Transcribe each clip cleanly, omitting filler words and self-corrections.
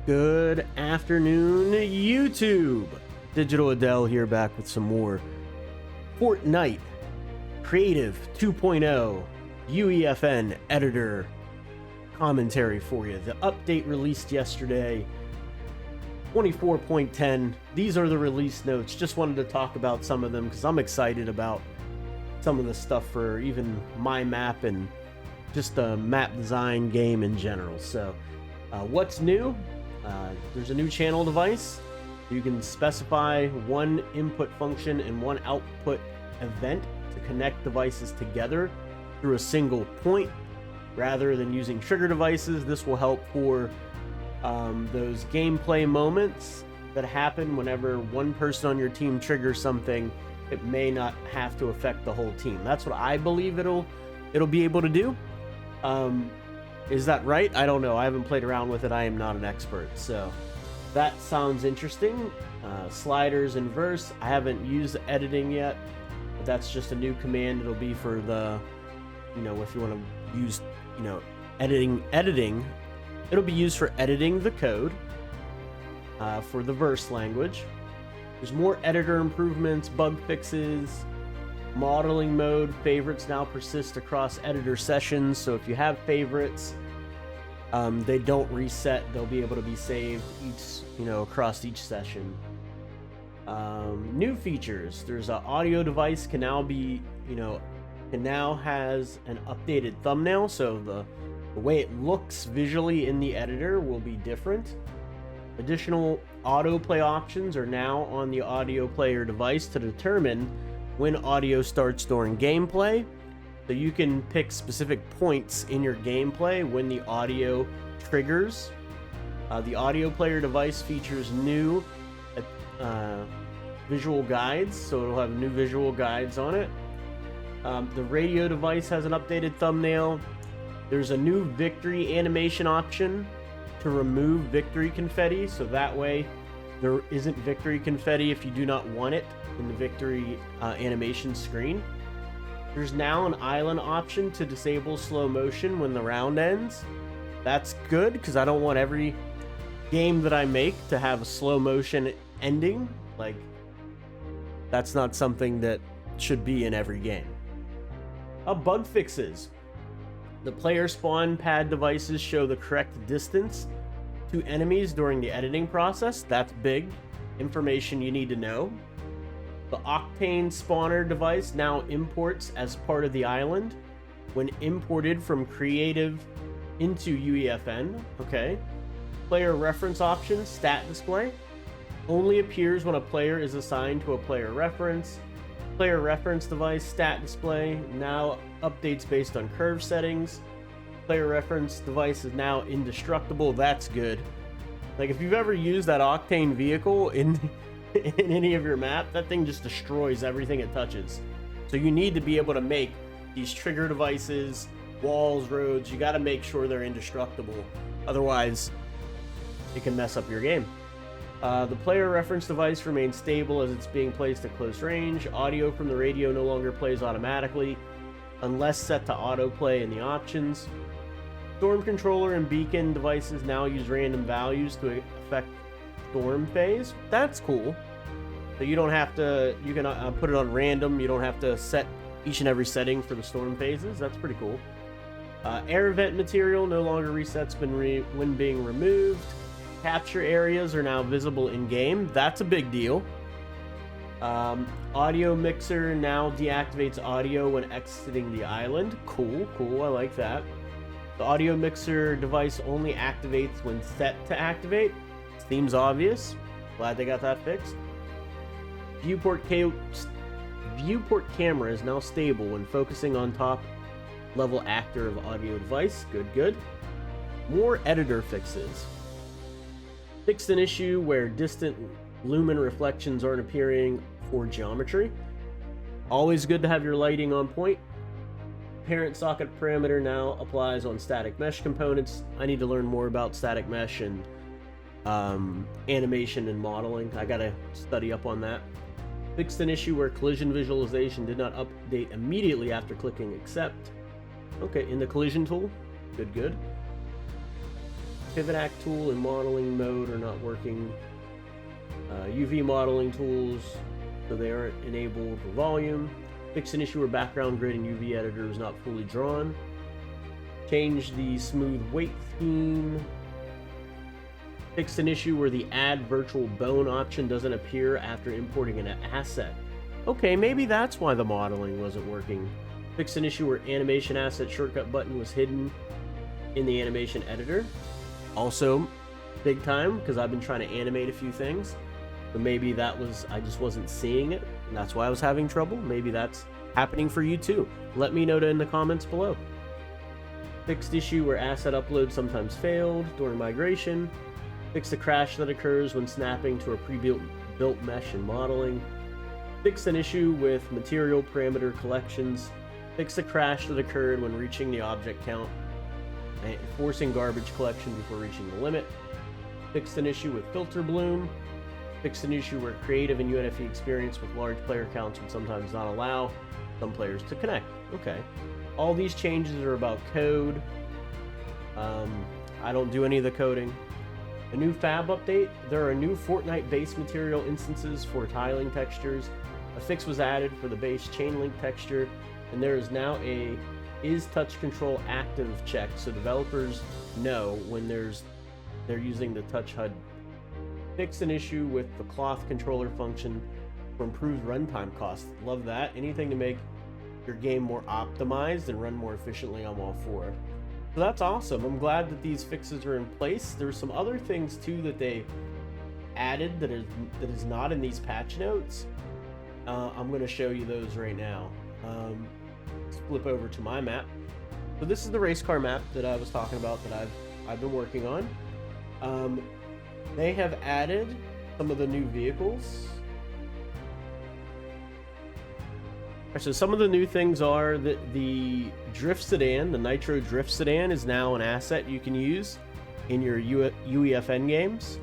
Good afternoon, YouTube. Digital Adel here, back with some more Fortnite Creative 2.0 UEFN editor commentary for you. The update released yesterday, 24.10. These are the release notes. Just wanted to talk about some of them because I'm excited about some of the stuff for even my map and just the map design game in general. So what's new? There's a new channel device. You can specify one input function and one output event to connect devices together through a single point rather than using trigger devices. This will help for those gameplay moments that happen whenever one person on your team triggers something. It may not have to affect the whole team. That's what I believe it'll be able to do. Is that right? I don't know. I haven't played around with it. I am not an expert. So that sounds interesting. Sliders and verse. I haven't used editing yet, but that's just a new command. It'll be for the, if you want to use, editing. It'll be used for editing the code for the verse language. There's more editor improvements, bug fixes. Modeling mode favorites now persist across editor sessions, so if you have favorites, they don't reset. They'll be able to be saved across each session. New features. There's an audio device can now be, it now has an updated thumbnail, so the way it looks visually in the editor will be different. Additional autoplay options are now on the audio player device to determine when audio starts during gameplay, so you can pick specific points in your gameplay when the audio triggers. The audio player device features new visual guides, so it'll have new visual guides on it. The radio device has an updated thumbnail. There's a new victory animation option to remove victory confetti, so that way there isn't victory confetti if you do not want it in the victory animation screen. There's now an island option to disable slow motion when the round ends. That's good because I don't want every game that I make to have a slow motion ending. Like, that's not something that should be in every game. Bug fixes. The player spawn pad devices show the correct distance to enemies during the editing process. That's big information you need to know. The Octane spawner device now imports as part of the island when imported from Creative into UEFN. Okay. Player reference options, stat display, only appears when a player is assigned to a player reference. Player reference device, stat display, now updates based on curve settings. Player reference device is now indestructible. That's good. Like, if you've ever used that Octane vehicle in any of your map, that thing just destroys everything it touches. So you need to be able to make these trigger devices, walls, roads. You got to make sure they're indestructible. Otherwise, it can mess up your game. The player reference device remains stable as it's being placed at close range. Audio from the radio no longer plays automatically unless set to autoplay in the options. Storm controller and beacon devices now use random values to affect storm phase. That's cool. So you don't have to, you can put it on random. You don't have to set each and every setting for the storm phases. That's pretty cool. Air vent material no longer resets when being removed. Capture areas are now visible in game. That's a big deal. Audio mixer now deactivates audio when exiting the island. Cool. I like that. The audio mixer device only activates when set to activate. Seems obvious. Glad they got that fixed. Viewport camera is now stable when focusing on top level actor of audio device. Good. More editor fixes. Fixed an issue where distant lumen reflections aren't appearing for geometry. Always good to have your lighting on point. Parent socket parameter now applies on static mesh components. I need to learn more about static mesh and animation and modeling. I gotta study up on that. Fixed an issue where collision visualization did not update immediately after clicking accept. Okay, in the collision tool. Good. pivot act tool and modeling mode are not working. UV modeling tools, so they aren't enabled for volume. Fix an issue where background grid and UV editor is not fully drawn. Change the smooth weight theme. Fix an issue where the add virtual bone option doesn't appear after importing an asset. Okay, maybe that's why the modeling wasn't working. Fix an issue where animation asset shortcut button was hidden in the animation editor. Also, big time, because I've been trying to animate a few things. So maybe that was, I just wasn't seeing it, and that's why I was having trouble. Maybe that's happening for you too. Let me know in the comments below. Fixed issue where asset upload sometimes failed during migration. Fix the crash that occurs when snapping to a pre-built mesh and modeling. Fix an issue with material parameter collections. Fix the crash that occurred when reaching the object count and forcing garbage collection before reaching the limit. Fix an issue with filter bloom. Fix an issue where creative and UNFE experience with large player counts would sometimes not allow some players to connect. Okay. All these changes are about code. I don't do any of the coding. A new fab update. There are new Fortnite base material instances for tiling textures. A fix was added for the base chain link texture, and there is now a is touch control active check, so developers know when they're using the touch HUD. Fix an issue with the cloth controller function for improved runtime costs. Love that. Anything to make your game more optimized and run more efficiently, I'm all for. So that's awesome. I'm glad that these fixes are in place. There's some other things too that they added that is not in these patch notes. I'm going to show you those right now. Let's flip over to my map. So this is the race car map that I was talking about that I've been working on. They have added some of the new vehicles. So some of the new things are that the drift sedan, the Nitro drift sedan, is now an asset you can use in your UEFN games.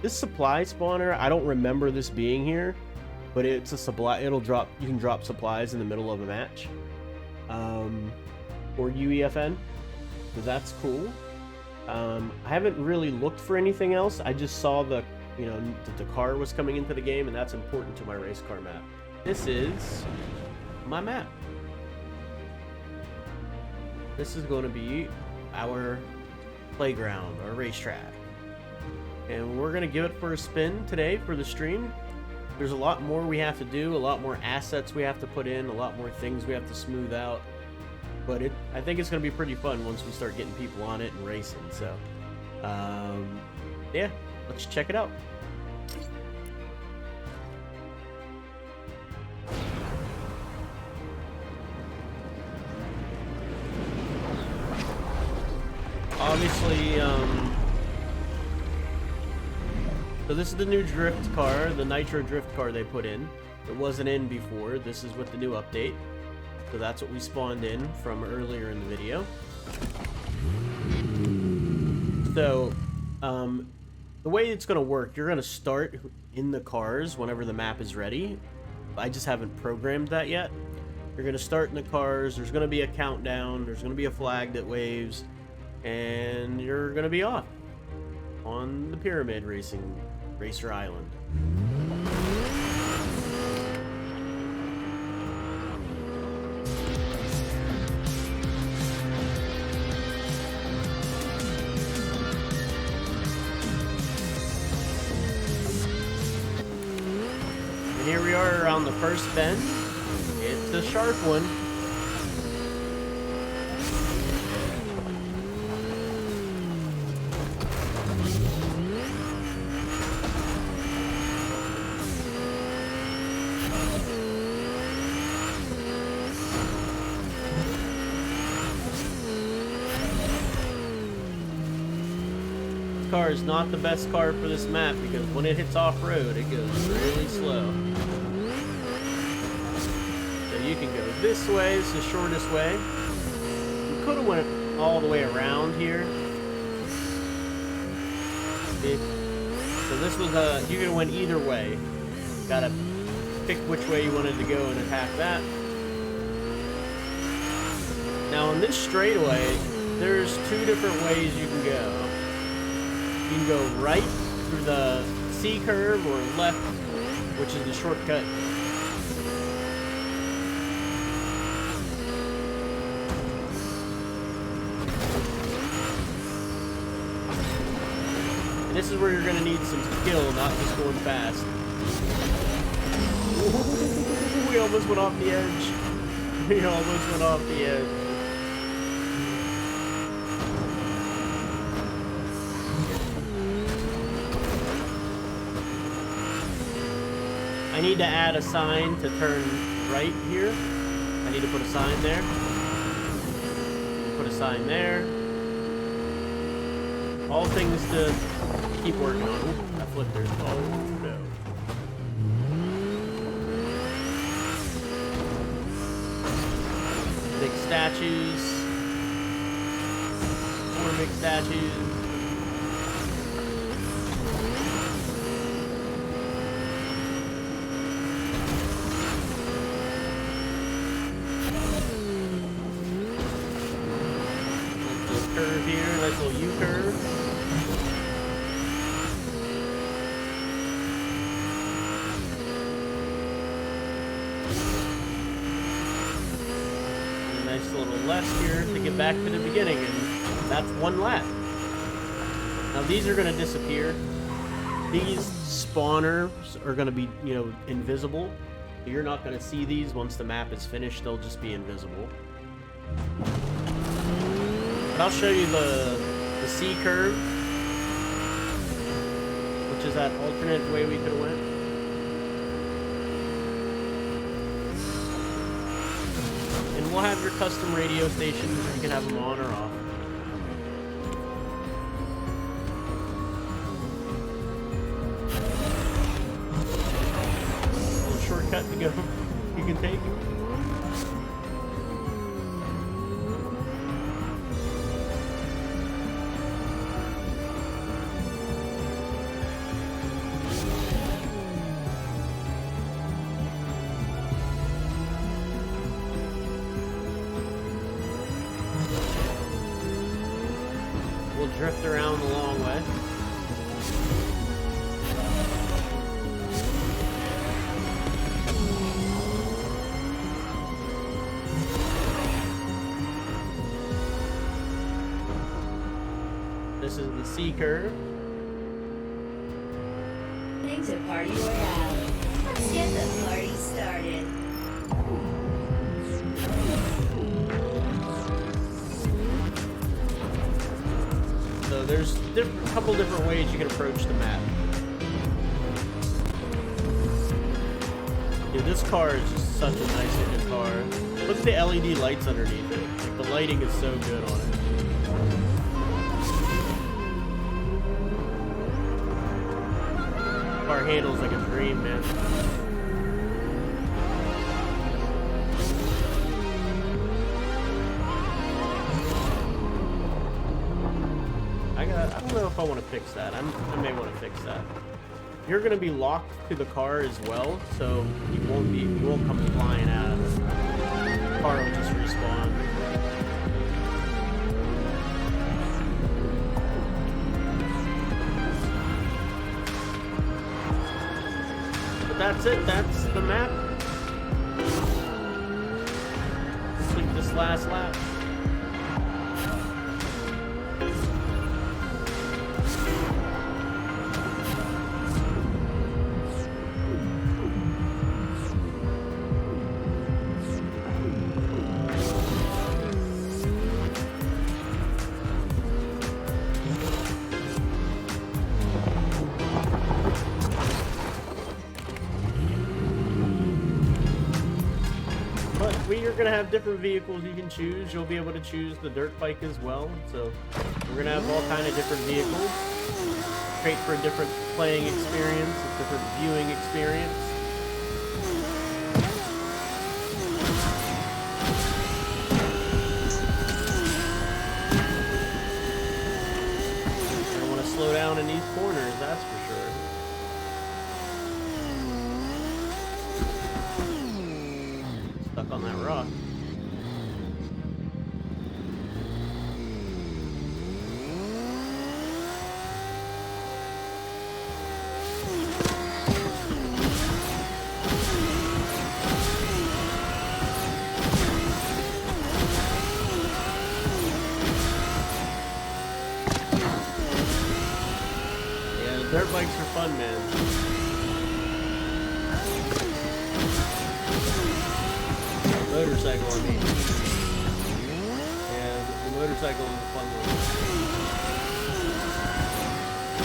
This supply spawner, I don't remember this being here, but it's a supply. It'll drop. You can drop supplies in the middle of a match, or UEFN. So that's cool. I haven't really looked for anything else. I just saw that the car was coming into the game, and that's important to my race car map. This is my map. This is going to be our playground, our racetrack, and we're going to give it for a spin today for the stream. There's a lot more we have to do, a lot more assets we have to put in, a lot more things we have to smooth out, but I think it's going to be pretty fun once we start getting people on it and racing. So yeah, let's check it out. Obviously, so this is the new drift car, the Nitro drift car they put in. It wasn't in before. This is with the new update. So that's what we spawned in from earlier in the video. So, the way it's going to work, you're going to start in the cars whenever the map is ready. I just haven't programmed that yet. You're going to start in the cars. There's going to be a countdown. There's going to be a flag that waves. And you're going to be off on the Pyramid Racer Island. And here we are around the first bend. It's a sharp one. Car is not the best car for this map because when it hits off-road, it goes really slow. So you can go this way. It's the shortest way. You could have went all the way around here. So this was you could have went either way. Gotta pick which way you wanted to go and attack that. Now on this straightaway, there's two different ways you can go. You can go right through the C curve or left, which is the shortcut. And this is where you're gonna need some skill, not just going fast. Ooh, we almost went off the edge. We almost went off the edge. I need to add a sign to turn right here. I need to put a sign there. Put a sign there. All things to keep working on. Ooh, that flipped there. Oh no. Big statues. More big statues. Curve here, nice little U-curve. And a nice little left here to get back to the beginning, and that's one lap. Now these are going to disappear. These spawners are going to be, you know, invisible. You're not going to see these once the map is finished. They'll just be invisible. But I'll show you the C curve, which is that alternate way we could have went. And we'll have your custom radio stations. You can have them on or off. A little shortcut to go. You can take. We'll drift around the long way. This is the C curve. To Party Royale. Let's get the party started. So there's a couple different ways you can approach the map. Dude, this car is just such a nice looking car. Look at the LED lights underneath it. Like, the lighting is so good on it. Car handles like a dream, man. I don't know if I want to fix that. I may want to fix that. You're gonna be locked to the car as well, so you won't come flying out of it. The car will just respawn. But that's it. That's the map. Complete this last lap. You're gonna have different vehicles you can choose. You'll be able to choose the dirt bike as well. So we're gonna have all kind of different vehicles. Great for a different playing experience, a different viewing experience. You're gonna want to slow down in these corners, that's for sure. Stuck on that rock. Dirt bikes are fun, man. Motorcycle, I mean. Yeah, the motorcycle is a fun one.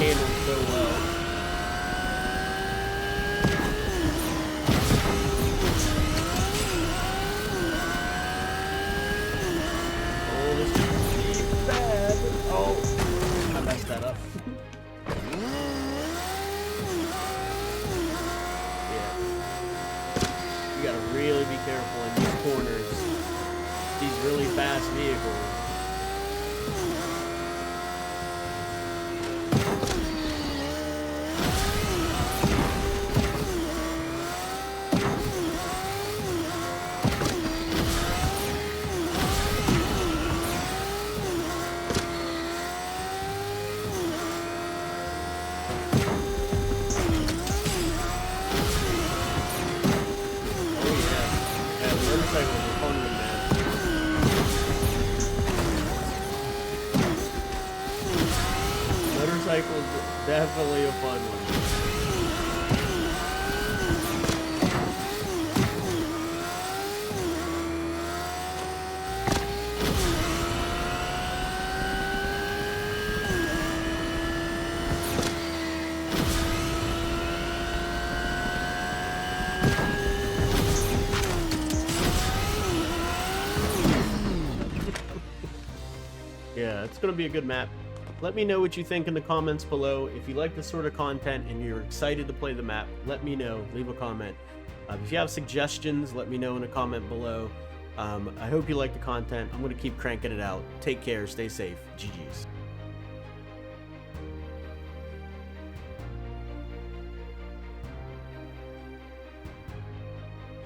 Handles so well. Oh, this is bad. Oh, I messed that up. You gotta really be careful in these corners. These really fast vehicles. Motorcycles are fun one, man. Motorcycles definitely a fun one. Yeah, it's going to be a good map. Let me know what you think in the comments below. If you like this sort of content and you're excited to play the map, let me know. Leave a comment. If you have suggestions, let me know in a comment below. I hope you like the content. I'm going to keep cranking it out. Take care. Stay safe. GG's.